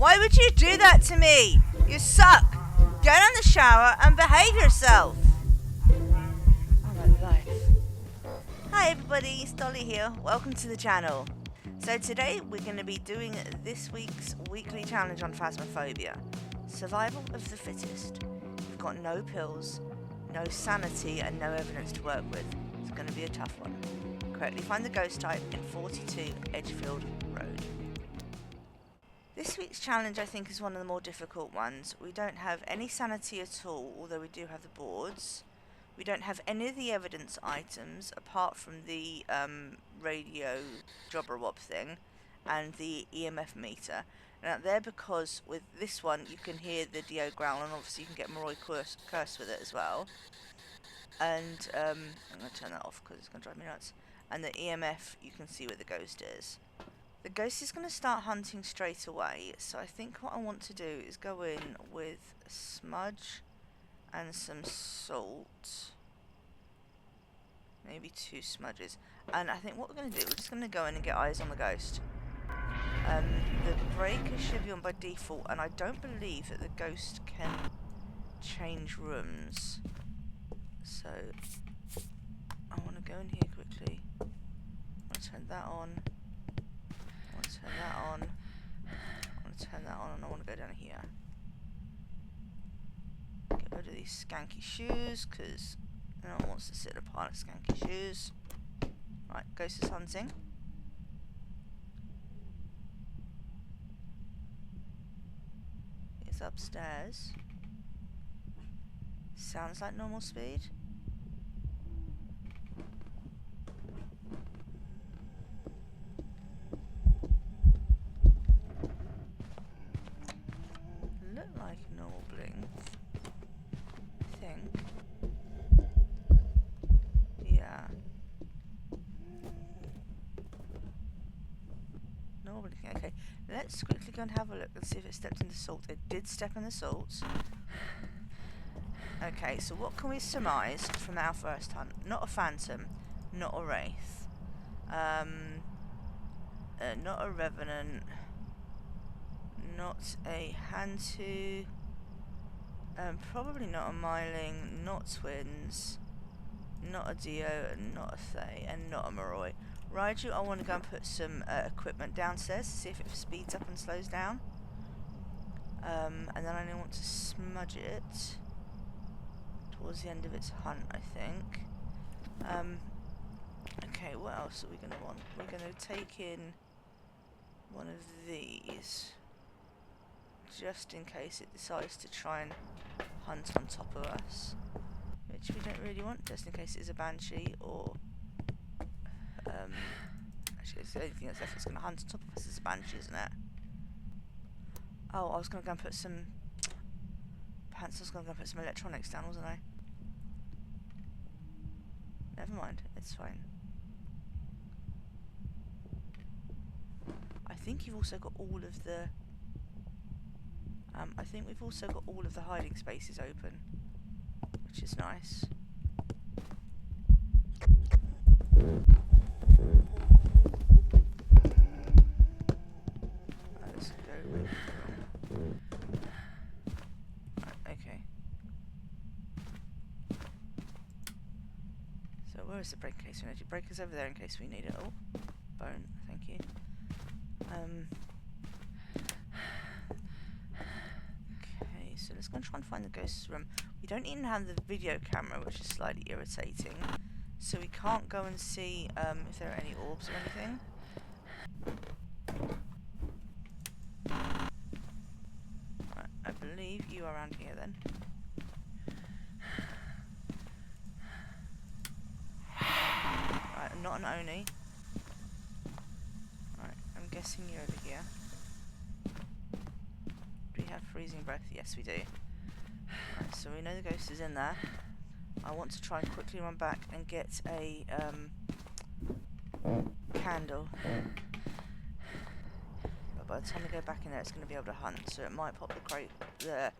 Why would you do that to me? You suck. Get in the shower and behave yourself. Oh my life. Hi everybody, it's Dolly here. Welcome to the channel. So today we're going to be doing this week's weekly challenge on Phasmophobia. Survival of the fittest. We've got no pills, no sanity and no evidence to work with. It's going to be a tough one. Correctly find the ghost type in 42 Edgefield Road. This week's challenge I think is one of the more difficult ones. We don't have any sanity at all, although we do have the boards. We don't have any of the evidence items apart from the radio jobber-wop thing and the EMF meter. Now they're because with this one you can hear the Dio growl and obviously you can get Moroi curse with it as well. And I'm going to turn that off because it's going to drive me nuts. And the EMF, you can see where the ghost is. The ghost is going to start hunting straight away, so I think what I want to do is go in with a smudge and some salt. Maybe 2 smudges. And I think what we're going to do, we're just going to go in and get eyes on the ghost. The breaker should be on by default, and I don't believe that the ghost can change rooms. So, I want to go in here quickly. I want to turn that on. I want to turn that on. I want to turn that on, and I want to go down here. Get rid of these skanky shoes, because no one wants to sit in a pile of skanky shoes. Right, ghost is hunting. It's upstairs. Sounds like normal speed. Look like normal bling. I think. Yeah. Normal bling. Okay, let's quickly go and have a look and see if it stepped in the salt. It did step in the salt. Okay, so what can we surmise from our first hunt? Not a phantom, not a wraith, not a revenant, not a hantu, probably not a myling, not twins, not a dio, not a thay, and not a moroi. Raiju, I want to go and put some equipment downstairs to see if it speeds up and slows down. And then I only want to smudge it towards the end of its hunt, I think. Okay, what else are we going to want? We're going to take in one of these, just in case it decides to try and hunt on top of us, which we don't really want, just in case it is a banshee, or actually it's the only thing that's left that's going to hunt on top of us is a banshee, isn't it? Oh, I was going to go and put some pants, I was going to go and put some electronics down, wasn't I? Never mind, it's fine. I think you've also got all of the I think we've also got all of the hiding spaces open, which is nice. Let's go with right, okay. So where is the break case? We need to breakers over there in case we need it. Oh, bone, thank you. Okay, so let's go and try and find the ghost's room. We don't even have the video camera, which is slightly irritating. So we can't go and see if there are any orbs or anything. Right, I believe you are around here then. Right, I'm not an Oni. Right, I'm guessing you're over here. Do we have freezing breath? Yes, we do. Right, so we know the ghost is in there. I want to try and quickly run back and get a candle. But by the time we go back in there, it's going to be able to hunt, so it might pop the crate there.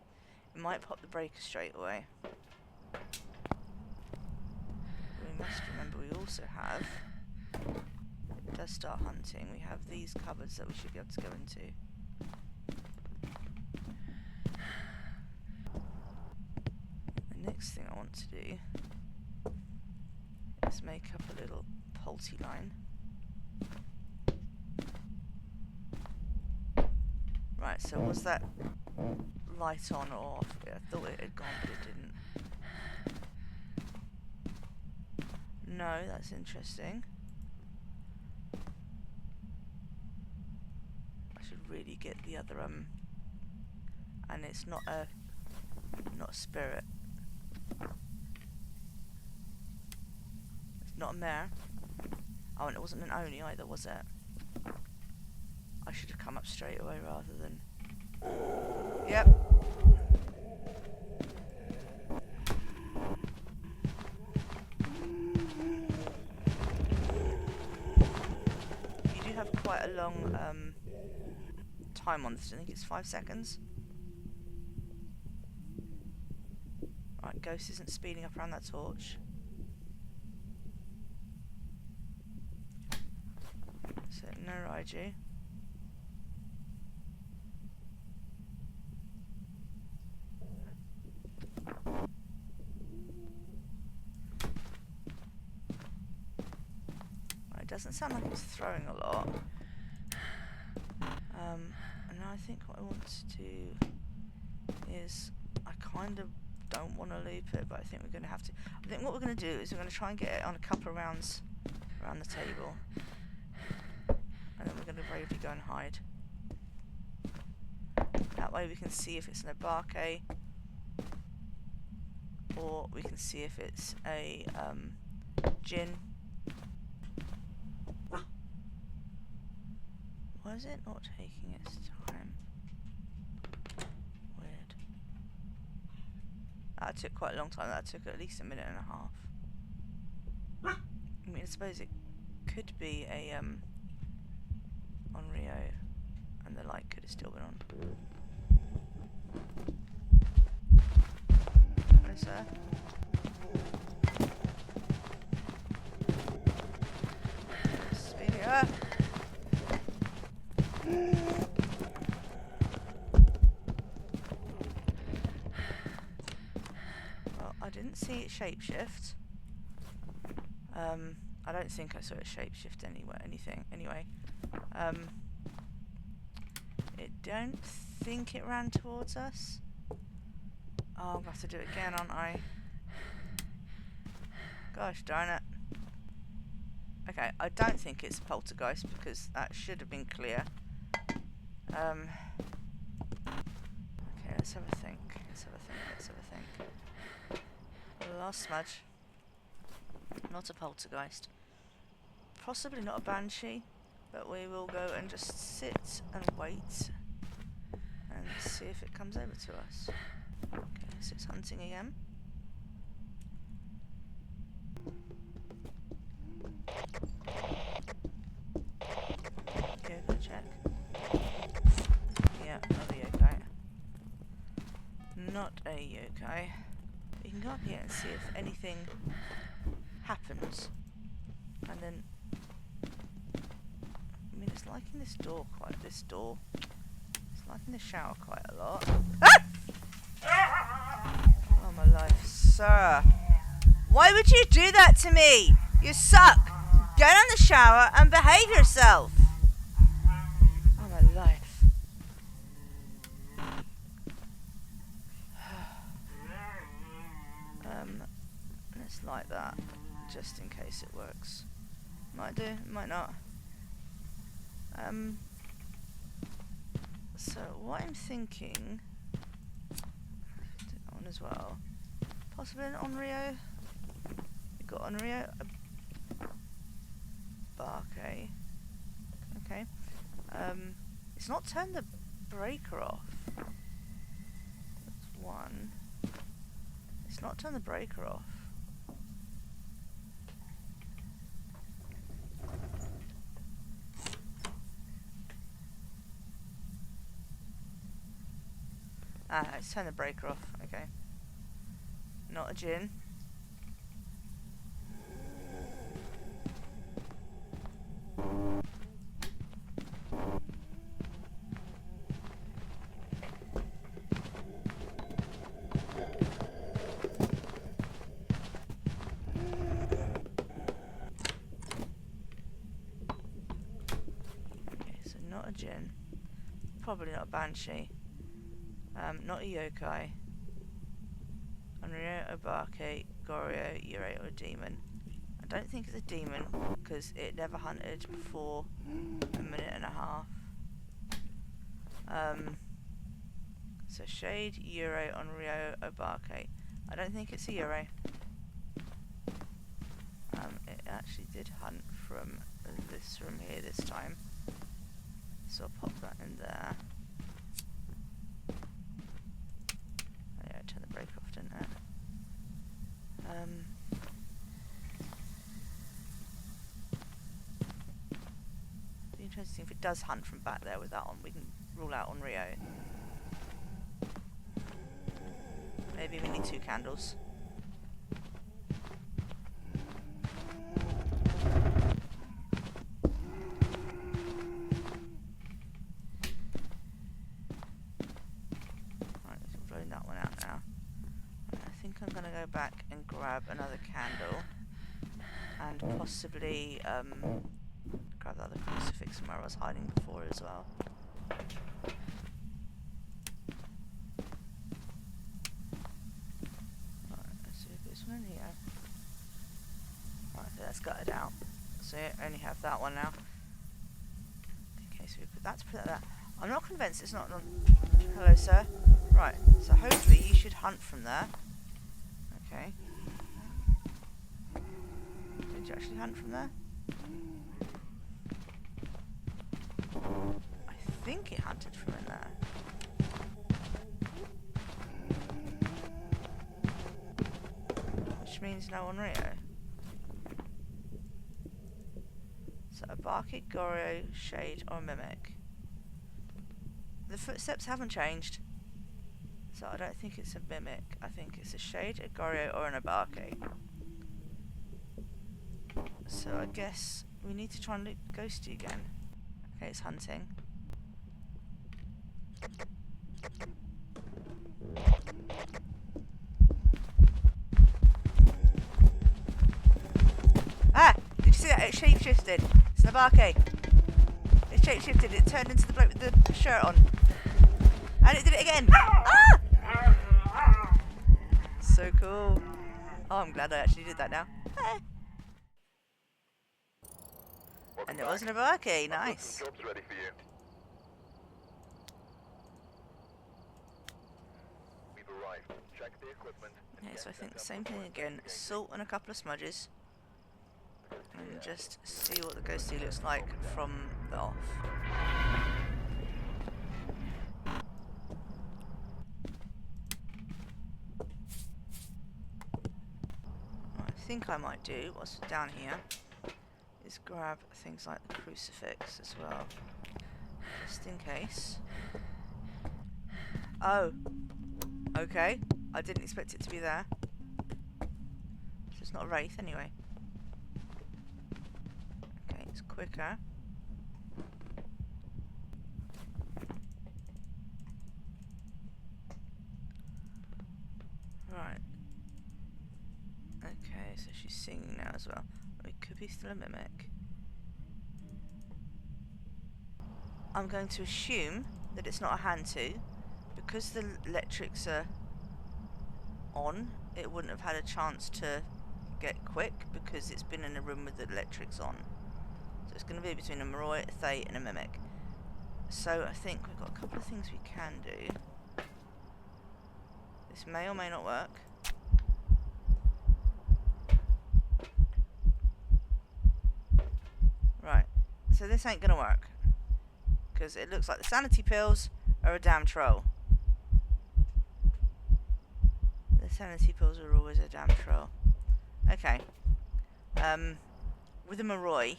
It might pop the breaker straight away. We must remember we also have, if it does start hunting, we have these cupboards that we should be able to go into. next thing I want to do is make up a little pulty line. Right, so was that light on or off? Yeah, I thought it had gone, but it didn't. No, that's interesting. I should really get the other and it's not a spirit. It's not a mare. Oh, and it wasn't an Oni either, was it? I should have come up straight away rather than... Yep. You do have quite a long time on this. I think it's 5 seconds. Right, Ghost isn't speeding up around that torch. So, no Raiju. Right, it doesn't sound like it's throwing a lot. And I think what I want to do is, I kind of don't want to loop it, but I think we're going to have to. I think what we're going to do is we're going to try and get it on a couple of rounds around the table, and then we're going to bravely go and hide. That way we can see if it's an Abarque, or we can see if it's a Jinn. Why is it not taking its time? Weird. That took quite a long time. That took at least a minute and a half. I mean, I suppose it could be a on Rio, and the light could have still been on. Hello, sir. Speed it up. Well, I didn't see it shapeshift. I don't think I saw it shapeshift anyway. It don't think it ran towards us. Oh, I'm gonna have to do it again, aren't I? Gosh darn it. Okay, I don't think it's a poltergeist because that should have been clear. Okay, let's have a think. Last smudge. Not a poltergeist. Possibly not a banshee, but we will go and just sit and wait and see if it comes over to us. Okay, so it's hunting again. Yokai check. Yeah, another yokai. Not a yokai. You can go up here and see if anything happens. And then, I mean, it's liking this door. It's liking the shower quite a lot. Ah! Oh my life, sir. Why would you do that to me? You suck. Get in the shower and behave yourself. Oh my life. Let's light that, just in case it works. Might do, might not. So what I'm thinking, do that one as well. Possibly an Onryo. We got Onryo. Barque. Okay. It's not turned the breaker off. That's one. It's not turned the breaker off. Ah, it's turned the breaker off. Okay. Not a Jinn. Djinn. Probably not a Banshee. Not a Yokai. Onryo, Obake, Goryo, Yurei, or a Demon. I don't think it's a Demon because it never hunted for a minute and a half. So Shade, Yurei, Onryo, Obake. I don't think it's a Yurei. It actually did hunt from this room here this time. So I'll pop that in there. Oh yeah, I turned the brake off, didn't I? It'd be interesting if it does hunt from back there with that on. We can rule out on Rio. Maybe we need 2 candles. I'm going to go back and grab another candle and possibly grab the other crucifix from where I was hiding before as well. Right, let's see if this one in here. Right, so that's gutted out. So I only have that one now. Okay, so we put that to put that. I'm not convinced it's not. Hello, sir. Right, so hopefully you should hunt from there. Okay. Did you actually hunt from there? I think it hunted from in there. Which means no on Rio. So a Barky, Goryo, Shade, or a Mimic. The footsteps haven't changed. So I don't think it's a Mimic. I think it's a Shade, a Goryo, or an Abake. So I guess we need to try and loot Ghosty again. Okay, it's hunting. Ah! Did you see that? It shape-shifted. It's an Abake. It shape-shifted. It turned into the bloke with the shirt on. And it did it again. Ah! So cool. Oh, I'm glad I actually did that now. And it wasn't a Barky. Nice. Jobs ready for you. We've arrived. Check the equipment. Okay, so I think the same thing again. Salt and a couple of smudges. And just see what the ghosty looks like from the off. What I think I might do, whilst we're down here, is grab things like the crucifix as well. Just in case. Oh. Okay. I didn't expect it to be there. So it's not a wraith anyway. Okay, it's quicker. Right. Okay, so she's singing now as well. It could be still a mimic. I'm going to assume that it's not a Hantu. Because the electrics are on, it wouldn't have had a chance to get quick because it's been in a room with the electrics on. So it's going to be between a Moroi, a Thay and a Mimic. So I think we've got a couple of things we can do. This may or may not work. Right, so this ain't going to work. Because it looks like the sanity pills are a damn troll. The sanity pills are always a damn troll. Okay. With a Moroi,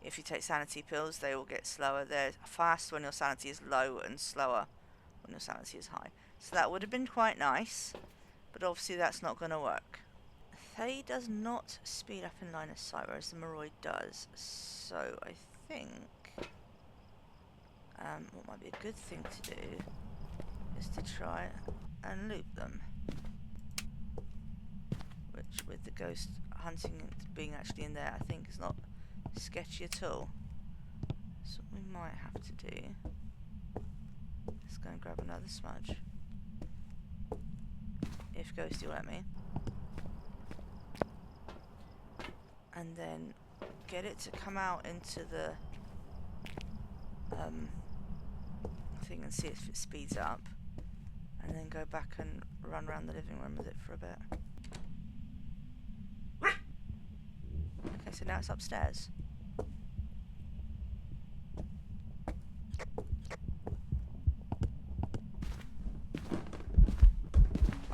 if you take sanity pills, they will get slower. They're fast when your sanity is low and slower when your sanity is high. So that would have been quite nice, but obviously that's not going to work. Thay does not speed up in line of sight, whereas the Moroi does. So I think what might be a good thing to do is to try and loop them. Which, with the ghost hunting and being actually in there, I think is not sketchy at all. So what we might have to do is go and grab another smudge. If Ghosty will let me. And then get it to come out into the thing and see if it speeds up. And then go back and run around the living room with it for a bit. Okay, so now it's upstairs.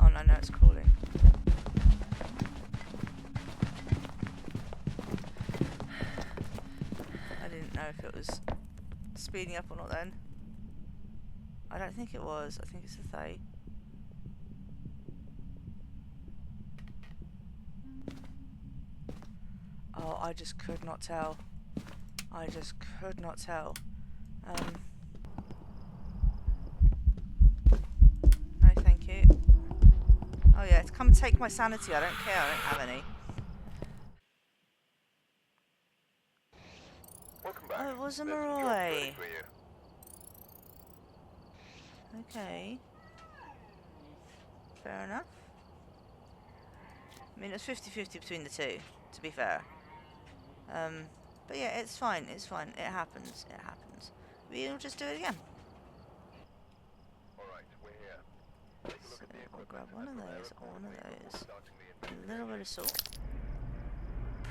Oh no, it's crawling. I didn't know if it was speeding up or not then. I don't think it was. I think it's a Thay. Oh, I just could not tell. I just could not tell. No, thank you. Oh yeah, to come and take my sanity. I don't care. I don't have any. Welcome back. Oh, it was a There's some jobs Maroi. ready for you. Okay. Fair enough. I mean, it's 50-50 between the two, to be fair. But yeah, it's fine. It's fine. It happens. It happens. We'll just do it again. Alright, we're here. Take a look So at the I'll equipment grab one of and prepare those, or one of accordingly before those. starting the A investigation. little bit of salt.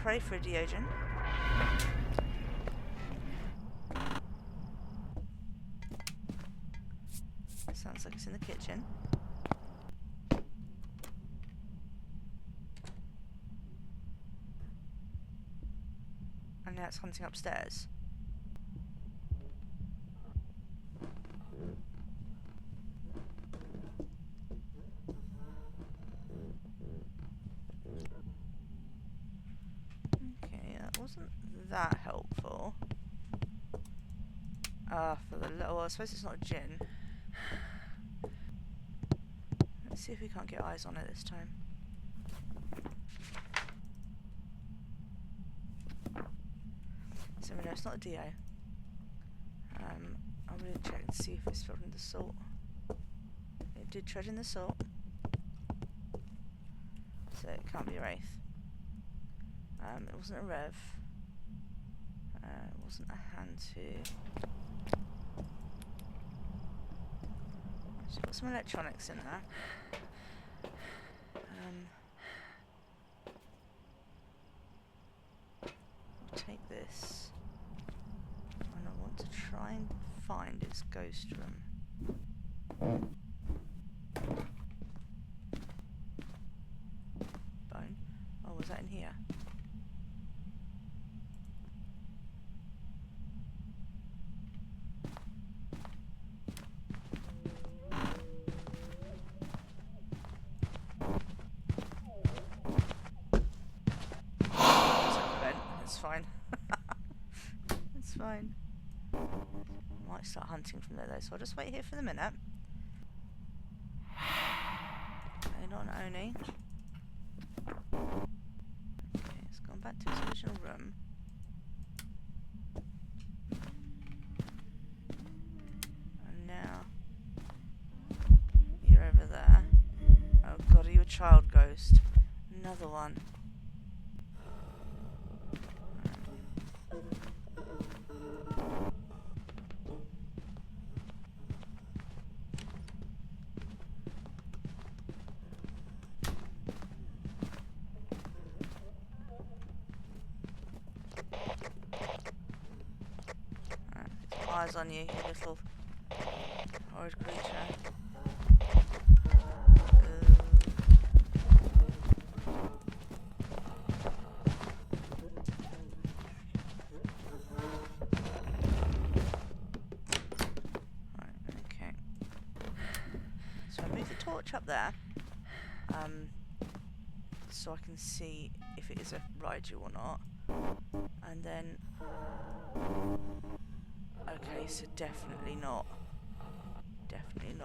Pray for a deogen. Sounds like it's in the kitchen. And now it's hunting upstairs. Okay, that wasn't that helpful. For the little, well, I suppose it's not a gin. Let's see if we can't get eyes on it this time. So we know it's not a Dio. I'm going to check and see if it's filled in the salt. It did tread in the salt. So it can't be a Wraith. It wasn't a Rev. It wasn't a Hantu. She's got some electronics in there. I'll take this. And I want to try and find its ghost room. Bone. Oh, was that in here? It's fine. It's fine. Might start hunting from there though, so I'll just wait here for the minute. Okay, not an Oni. Okay, it's gone back to its original room. And now you're over there. Oh god, are you a child ghost? Another one. Eyes on you, you little horrid creature. Right, okay. So I move the torch up there, so I can see if it is a Raiju or not, and then. Okay, so definitely not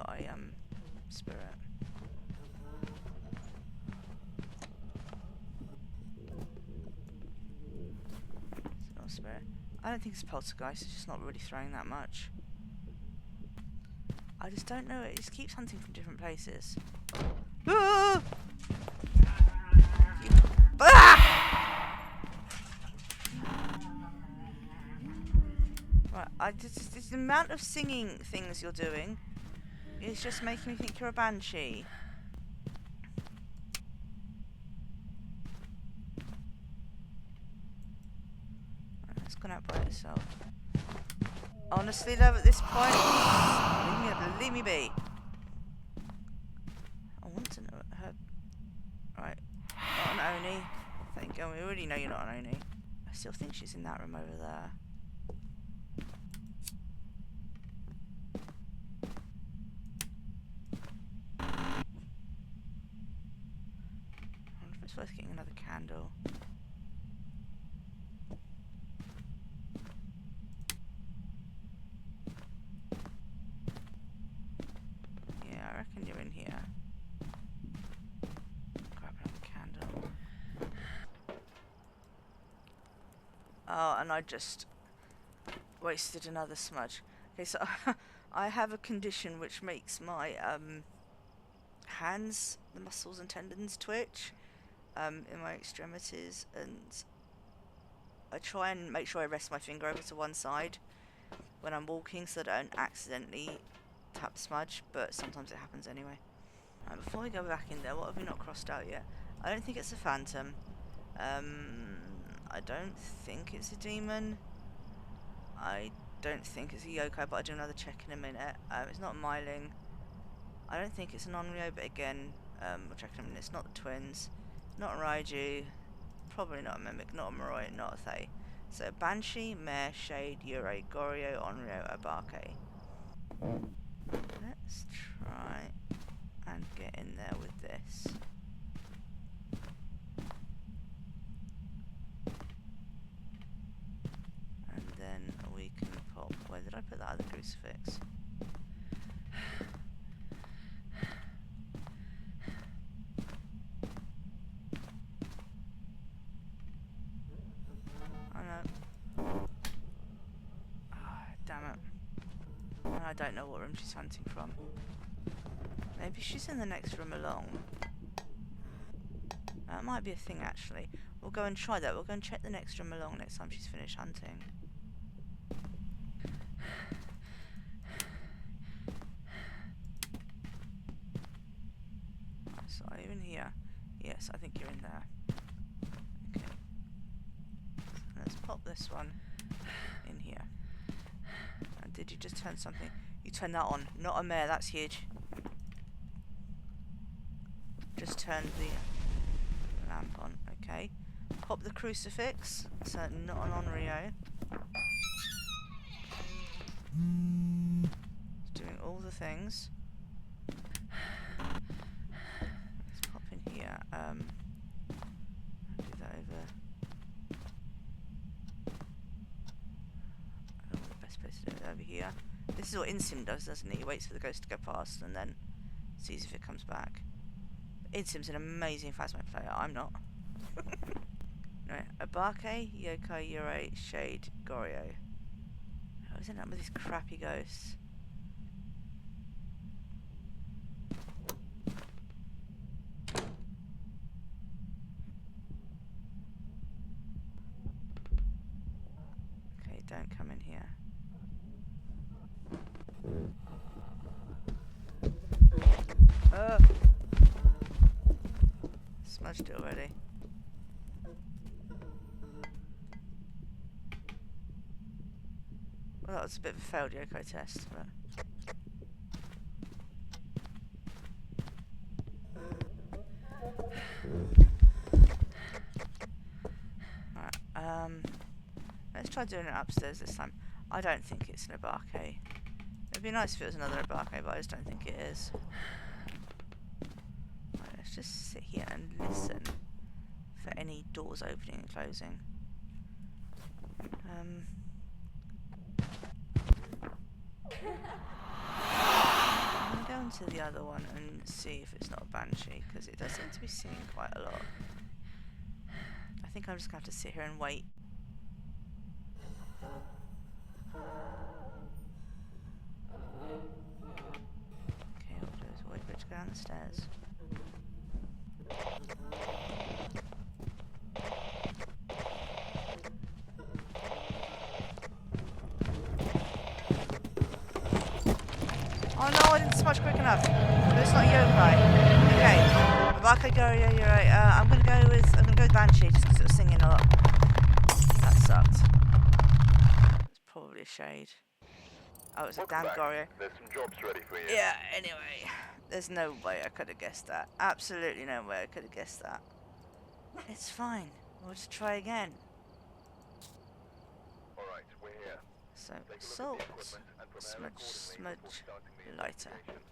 a spirit. It's not a spirit. I don't think it's a poltergeist, it's just not really throwing that much. I just don't know, it just keeps hunting from different places. Ah! Ah! Right, the amount of singing things you're doing is just making me think you're a banshee. Right, it's gone out by itself. Honestly, love, at this point, leave me be. I want to know her. Right, not an Oni. Thank God, we already know you're not an Oni. I still think she's in that room over there. I wonder if it's worth getting another candle. Yeah, I reckon you're in here. Grab another candle. Oh, and I just wasted another smudge. Okay, so I have a condition which makes my hands, the muscles and tendons twitch in my extremities, and I try and make sure I rest my finger over to one side when I'm walking so that I don't accidentally tap the smudge, but sometimes it happens anyway. Right, before we go back in there, what have we not crossed out yet? I don't think it's a phantom. I don't think it's a demon. I don't think it's a yokai, but I'll do another check in a minute. It's not Myling. I don't think it's an Onryo, but again, we'll check in a minute. It's not the twins. Not a Raiju. Probably not a Mimic, not a Moroi, not a Thay. So Banshee, Mare, Shade, Yurei, Goryo, Onryo, Abake. Let's try and get in there with this. And then we can pop. Where did I put that other crucifix? I know. Oh, damn it. I don't know what room she's hunting from. Maybe she's in the next room along. That might be a thing, actually. We'll go and try that. We'll go and check the next room along next time she's finished hunting. So are you in here? Yes, I think you're in there. Okay. So let's pop this one in here. And did you just turn something? You turned that on. Not a mare, that's huge. Just turned the lamp on. Okay. Pop the crucifix. So not an Onryo. It's doing all the things. Let's pop in here. Do that over. I don't know the best place to do it. Over here. This is what Insim does, doesn't he? He waits for the ghost to go past and then sees if it comes back. Insim's an amazing Phasmo player. I'm not. Anyway, Abake, Yokai, Yurei, Shade, Goryo. I always end up with these crappy ghosts. Okay, don't come in here. Smudged it already. Well, that was a bit of a failed Yokai test, but... Alright, let's try doing it upstairs this time. I don't think it's an Abake. It'd be nice if it was another Abake, but I just don't think it is. Right, let's just sit here and listen for any doors opening and closing. I'm going to go into the other one and see if it's not a Banshee, because it does seem to be singing quite a lot. I think I'm just going to have to sit here and wait. Okay, what we'll do is wait for it to go down the stairs. Oh no, I didn't smudge quick enough. But it's not yokai. Okay. Abaka, yeah, you're right. I'm gonna go with Banshee just because it was singing a lot. That sucked. It's probably a shade. Oh, it's a damn Goryo. There's some jobs ready for you. Yeah, anyway. There's no way I could have guessed that. Absolutely no way I could have guessed that. It's fine. We'll just try again. Alright, we're here. So, Take a look salt, at the equipment and prepare accordingly before smudge, starting the lighter. investigation.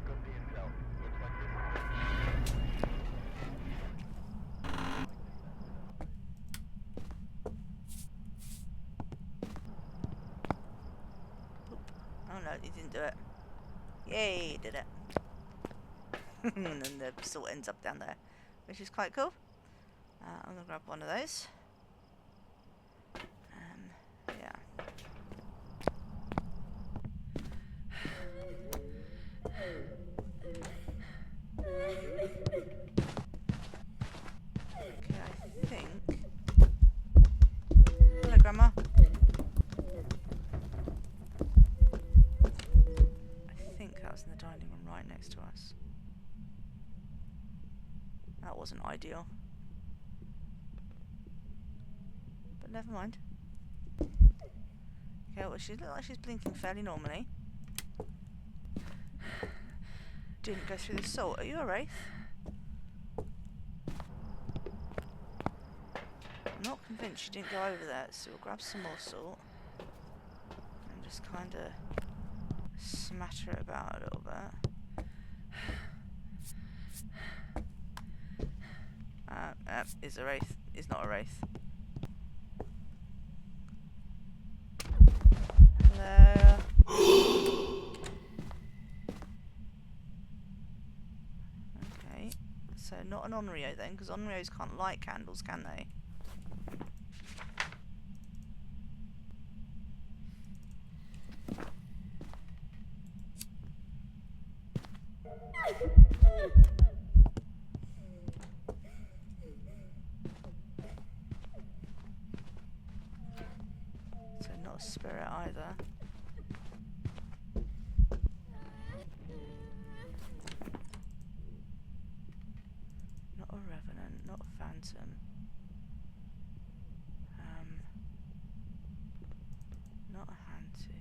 Got the intel. Looks like this is Oh no, he didn't do it. Yay, he did it. And then the salt ends up down there, which is quite cool. I'm gonna grab one of those. Yeah. Okay, I think. Hello, Grandma. I think that was in the dining room right next to us. That wasn't ideal. But never mind. Okay, well, she looked like she's blinking fairly normally. Didn't go through the salt. Are you a wraith? I'm not convinced she didn't go over there, so we'll grab some more salt and just kind of smatter it about a little bit. Is a wraith. Is not a wraith. Hello. Okay, so not an Onryo then, because Onryos can't light candles, can they? So not a spirit either. Not a revenant, not a phantom. Not a hantu.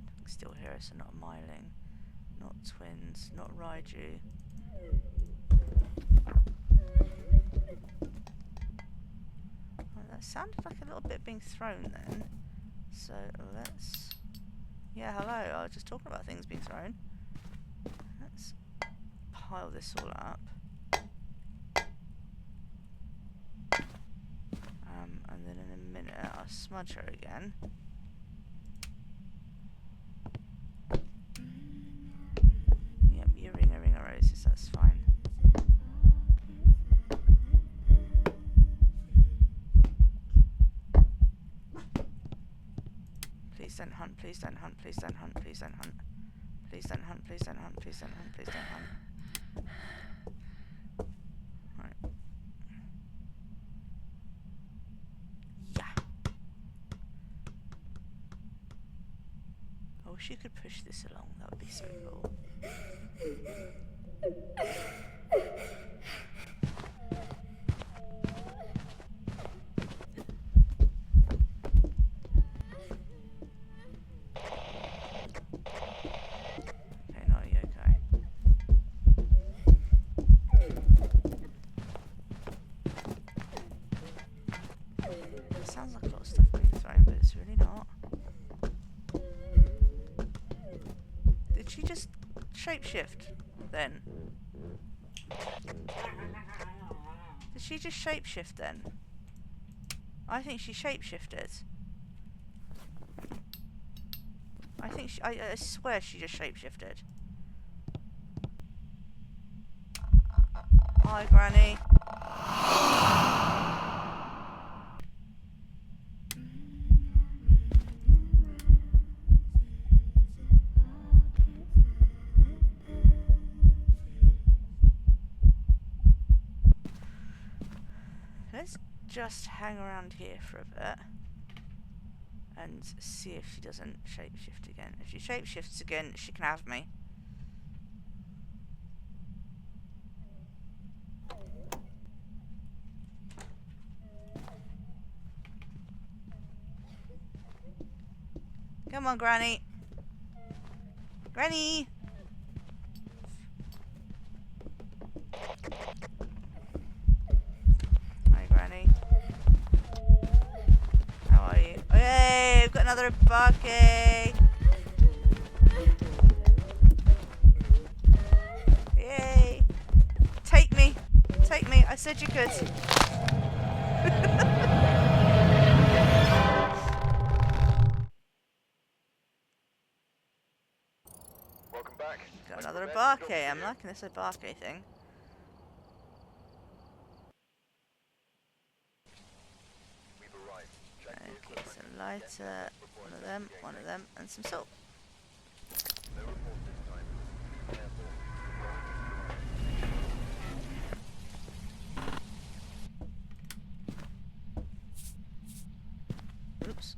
I can still hear us, so not a myling. Not twins, not Raiju. Well, that sounded like a little bit being thrown then. So let's... Yeah, hello, I was just talking about things being thrown. Let's pile this all up. And then in a minute I'll smudge her again. Yep, you ring a roses, that's fine. Please don't hunt, please don't hunt, please don't hunt, please don't hunt. Please don't hunt, please don't hunt, please don't hunt, please don't hunt. Right. Yeah. I wish you could push this along, that would be so cool. Okay, no, you okay? It sounds like a lot of stuff being thrown, but it's really not. Did she just shapeshift then? Did she just shapeshift then? I think she shapeshifted. I think she, I swear she just shapeshifted. Hi, Granny. just hang around here for a bit and see if she doesn't shapeshift again. If she shapeshifts again, she can have me. Come on, Granny. Granny! Hi, Granny. How are you? Oh, yay! I've got another bucket! Yay! Take me! Take me! I said you could! Welcome back. Got another bucket. I'm liking this bucket thing. We've arrived. Check the Okay, equipment. so lighter, one of them, and some salt. No report this time. Careful. Oops.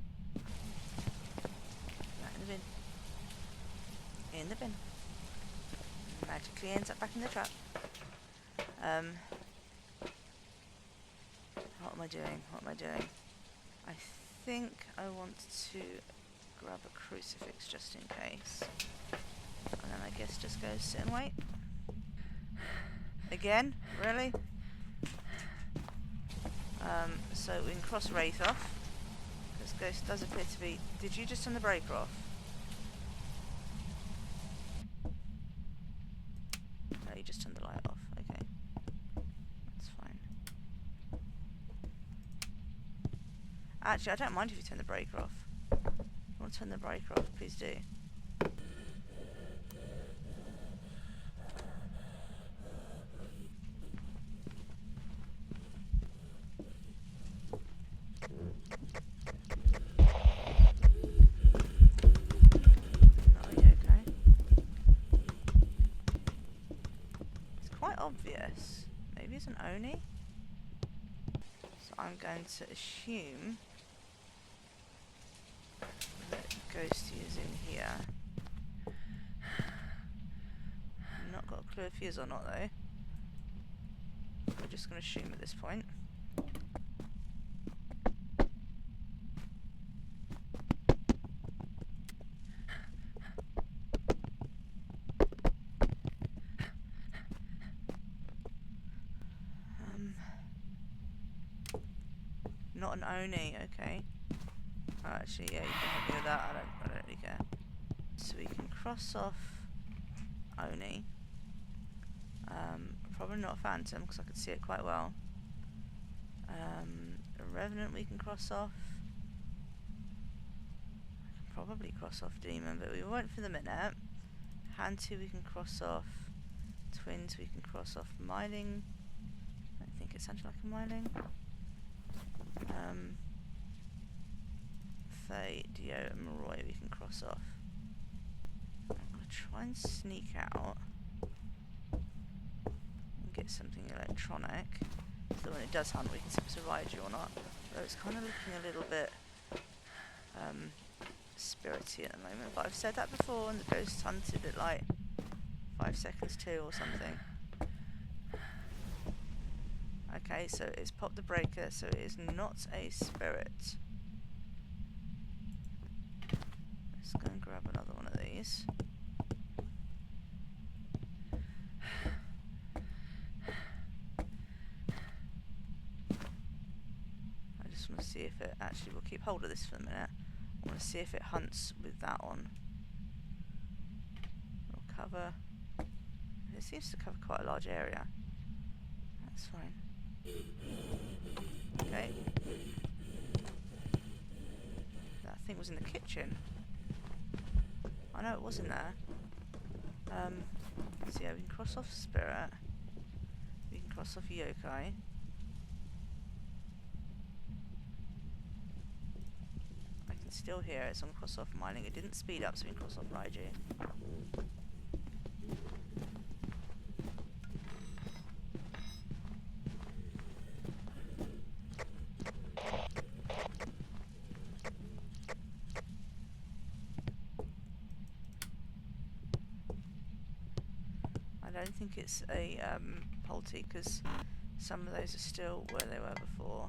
Right in the bin. In the bin. Magically ends up back in the trap. What am I doing? What am I doing? I think I want to grab a crucifix just in case. And then I guess just go sit and wait. Again? Really? So we can cross Wraith off. This ghost does appear to be... Did you just turn the breaker off? No, you just turned the light off. Okay. That's fine. Actually, I don't mind if you turn the breaker off. If you want to turn the breaker off, please do. Oh, yeah, okay. It's quite obvious. Maybe it's an Oni? So I'm going to assume that Ghosty is in here. Not got a clue if he is or not though. We're just going to assume at this point. Not an Oni, okay. Oh, actually, yeah, you can help me with that. I don't really care. So we can cross off Oni. Probably not a Phantom because I could see it quite well. A Revenant we can cross off. I can probably cross off Demon, but we won't for the minute. Hand 2 we can cross off. Twins we can cross off. Miling. I don't think it sounds like a Miling. Faye, Dio, and Maroy we can cross off. I'm going to try and sneak out and get something electronic so that when it does hunt we can see if it's a Raiju or not. Though it's kind of looking a little bit spirity at the moment, but I've said that before and the ghost hunted at like 5 seconds too or something. Okay, so it's popped the breaker, so it is not a spirit. Let's go and grab another one of these. I just want to see if it actually, we'll keep hold of this for a minute. I want to see if it hunts with that on. It'll cover, it seems to cover quite a large area. That's fine. Okay. That thing was in the kitchen. I know it was in there. So yeah, we can cross off Spirit. We can cross off Yokai. I can still hear it, so I'm gonna cross off Mining. It didn't speed up, so we can cross off Raiju. don't think it's a Polty, because some of those are still where they were before.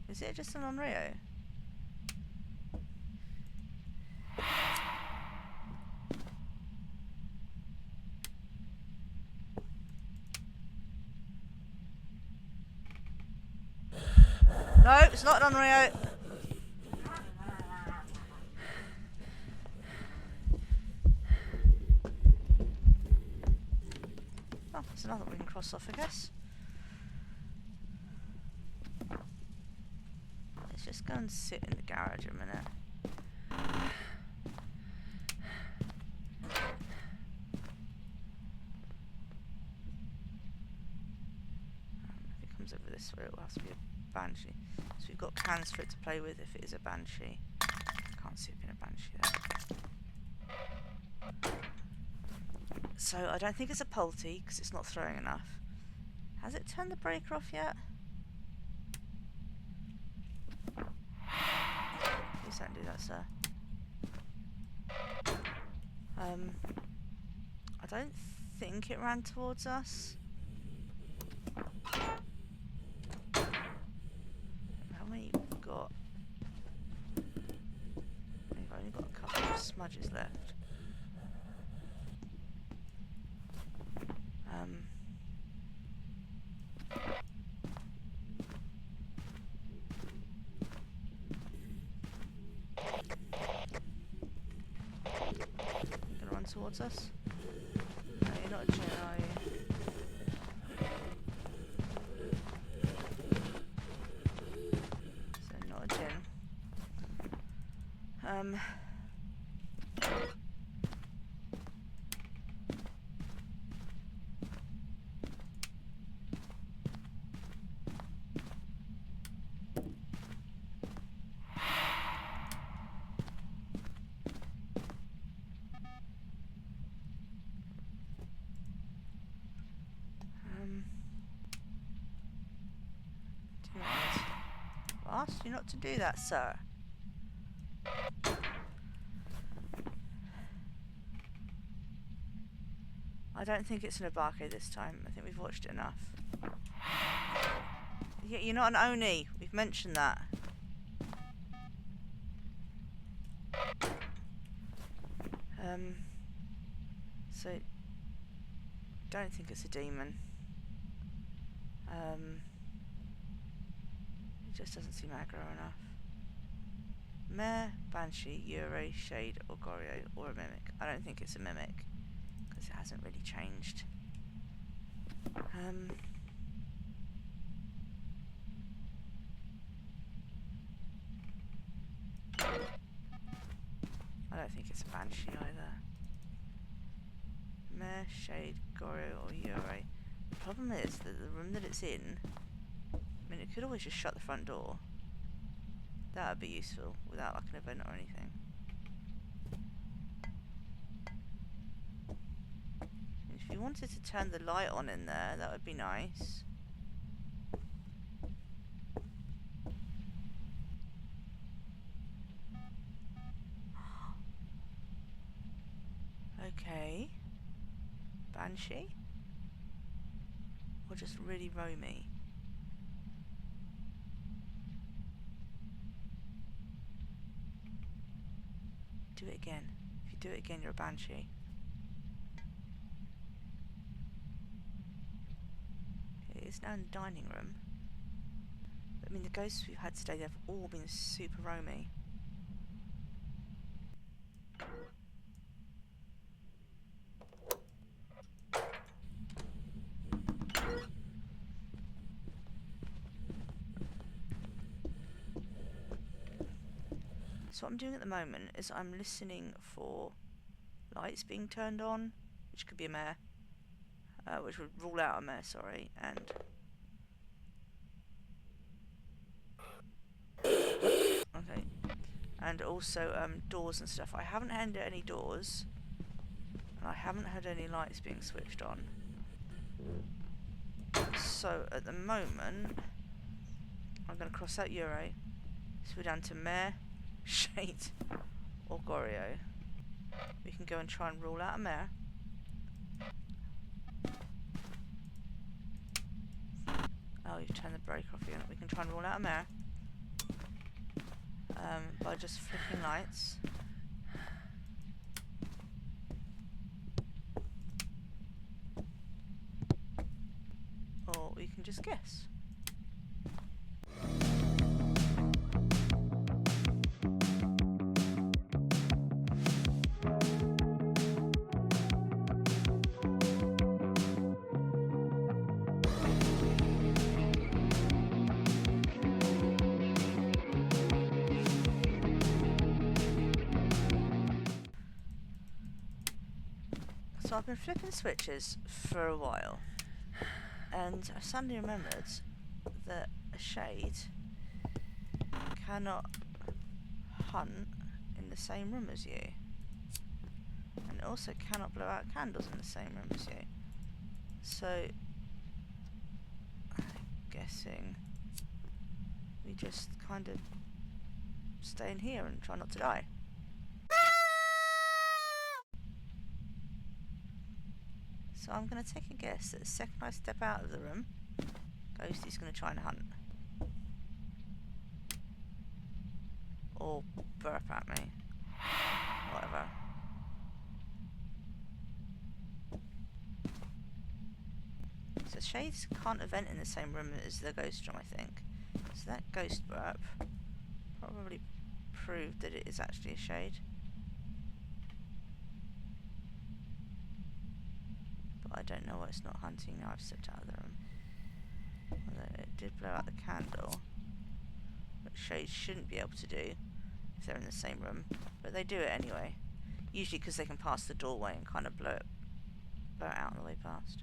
Is it just an Onryo? No, it's not an Onryo. Oh, there's another we can cross off, I guess. Let's just go and sit in the garage a minute. If it comes over this way, it will have to be a Banshee. So we've got cans for it to play with if it is a Banshee. Can't see it being a Banshee there. So I don't think it's a Polty because it's not throwing enough. Has it turned the breaker off yet? Please don't do that, sir. I don't think it ran towards us. How many have we got? We've only got a couple of smudges left. Gonna run towards us? No, you're not a Jin, are you? So not a Jin. Do I asked you not to do that, sir. I don't think it's an Abake this time. I think we've watched it enough. Yeah, you're not an Oni. We've mentioned that. So don't think it's a demon. It just doesn't seem aggro enough. Mare, Banshee, Yurei, Shade, or Goryo, or a Mimic. I don't think it's a Mimic because it hasn't really changed. I don't think it's a Banshee either. Mare, Shade, Goryo, or Yurei. The problem is that the room that it's in, I mean, it could always just shut the front door. That would be useful without like an event or anything. If you wanted to turn the light on in there, that would be nice. Okay. Banshee? Or just really roamy? Do it again. If you do it again, you're a Banshee. Okay, it's now in the dining room. But I mean, the ghosts we've had today, they've all been super roamy. So what I'm doing at the moment is I'm listening for lights being turned on, which could be a mare, which would rule out a mare, sorry, and okay, and also doors and stuff. I haven't heard any doors, and I haven't heard any lights being switched on. So at the moment, I'm going to cross out Yurei, so we're down to mare, shade or Goryo. We can go and try and rule out a mirror. Oh, you've turned the brake off again. We can try and rule out a mirror by just flicking lights. Or we can just guess. So I've been flipping switches for a while, and I suddenly remembered that a shade cannot hunt in the same room as you, and it also cannot blow out candles in the same room as you. So I'm guessing we just kind of stay in here and try not to die. So I'm going to take a guess that the second I step out of the room, Ghosty's going to try and hunt. Or burp at me. Whatever. So shades can't event in the same room as the ghost room, I think. So that ghost burp probably proved that it is actually a shade. I don't know why it's not hunting now I've stepped out of the room. Although it did blow out the candle, which shades shouldn't be able to do if they're in the same room, but they do it anyway. Usually because they can pass the doorway and kind of blow it out on the way past.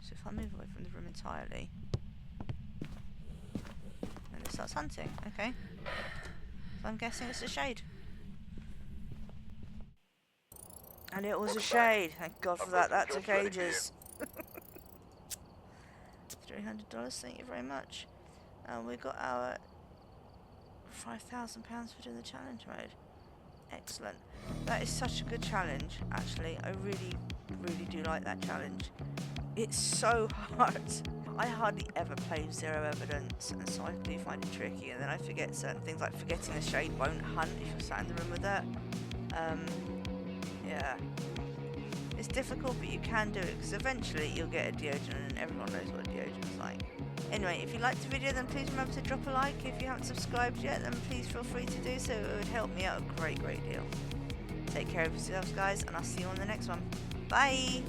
So if I move away from the room entirely, then it starts hunting. Okay. So I'm guessing it's a shade. And it was a shade. Thank God for that. That took ages. $300. Thank you very much. And we got our £5,000 for doing the challenge mode. Excellent. That is such a good challenge. Actually, I really, really do like that challenge. It's so hard. I hardly ever play Zero Evidence, and so I do find it tricky. And then I forget certain things, like forgetting the shade won't hunt if you're sat in the room with it. Yeah, it's difficult, but you can do it, because eventually you'll get a deodorant, and everyone knows what a deodorant is like. Anyway, if you liked the video, then please remember to drop a like. If you haven't subscribed yet, then please feel free to do so. It would help me out a great deal. Take care of yourselves, guys, and I'll see you on the next one. Bye!